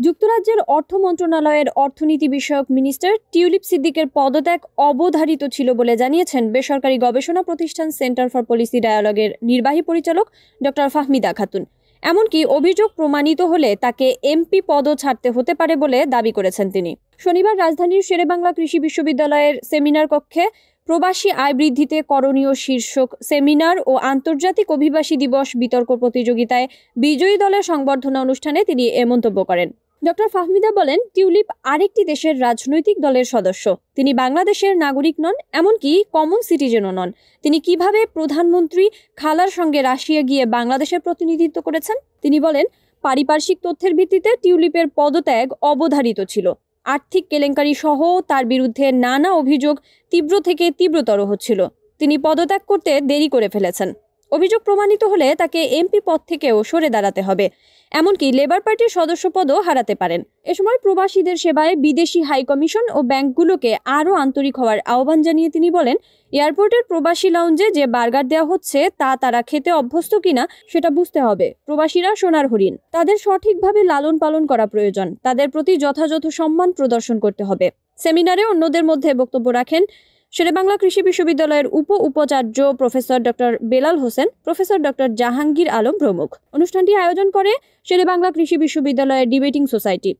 যুক্তরাজ্যের অর্থ মন্ত্রণালয়ের অর্থনীতি বিষয়ক মিনিস্টার টিউলিপ সিদ্দিকের পদত্যাগ অবধারিত ছিল বলে জানিয়েছেন বেসরকারি গবেষণা প্রতিষ্ঠান সেন্টার ফর পলিসি ডায়ালগের নির্বাহী পরিচালক ডক্টর ফাহমিদা খাতুন। এমনকি অভিযোগ প্রমাণিত হলে তাকে এমপি পদও ছাড়তে হতে পারে বলে দাবি করেছেন তিনি। শনিবার রাজধানীর শেরেবাংলা কৃষি বিশ্ববিদ্যালয়ের সেমিনার কক্ষে প্রবাসী আয় বৃদ্ধিতে করণীয় শীর্ষক সেমিনার ও আন্তর্জাতিক অভিবাসী দিবস বিতর্ক প্রতিযোগিতায় বিজয়ী দলের সংবর্ধনা অনুষ্ঠানে তিনি এ মন্তব্য করেন। ডক্টর ফাহমিদা বলেন, টিউলিপ আরেকটি দেশের রাজনৈতিক দলের সদস্য। তিনি বাংলাদেশের নাগরিক নন, এমনকি কমন সিটিজেনও নন। তিনি কিভাবে প্রধানমন্ত্রী খালার সঙ্গে রাশিয়া গিয়ে বাংলাদেশের প্রতিনিধিত্ব করেছেন? তিনি বলেন, পারিপার্শ্বিক তথ্যের ভিত্তিতে টিউলিপের পদত্যাগ অবধারিত ছিল। আর্থিক কেলেঙ্কারি সহ তার বিরুদ্ধে নানা অভিযোগ তীব্র থেকে তীব্রতর হচ্ছিল। তিনি পদত্যাগ করতে দেরি করে ফেলেছেন। অভিযোগ প্রমাণিত হলে তাকে এমপি পদ থেকেও সরে দাঁড়াতে হবে, এমনকি লেবার পার্টির সদস্য পদও হারাতে পারেন। এ সময় প্রবাসীদের সেবায় বিদেশি হাইকমিশন ও ব্যাংকগুলোকে আরও আন্তরিক হওয়ার আহ্বান জানিয়ে তিনি বলেন, এয়ারপোর্টের প্রবাসী লাউঞ্জে যে বার্গার দেওয়া হচ্ছে তা তারা খেতে অভ্যস্ত কিনা সেটা বুঝতে হবে। প্রবাসীরা সোনার হরিণ, তাদের সঠিকভাবে লালন পালন করা প্রয়োজন। তাদের প্রতি যথাযথ সম্মান প্রদর্শন করতে হবে। সেমিনারে অন্যদের মধ্যে বক্তব্য রাখেন শেরেবাংলা কৃষি বিশ্ববিদ্যালয়ের উপাচার্য professor doctor Belal Hossain, professor doctor Jahangir Alam প্রমুখ। অনুষ্ঠানটি আয়োজন করে শেরেবাংলা কৃষি বিশ্ববিদ্যালয়ের ডিবেটিং সোসাইটি।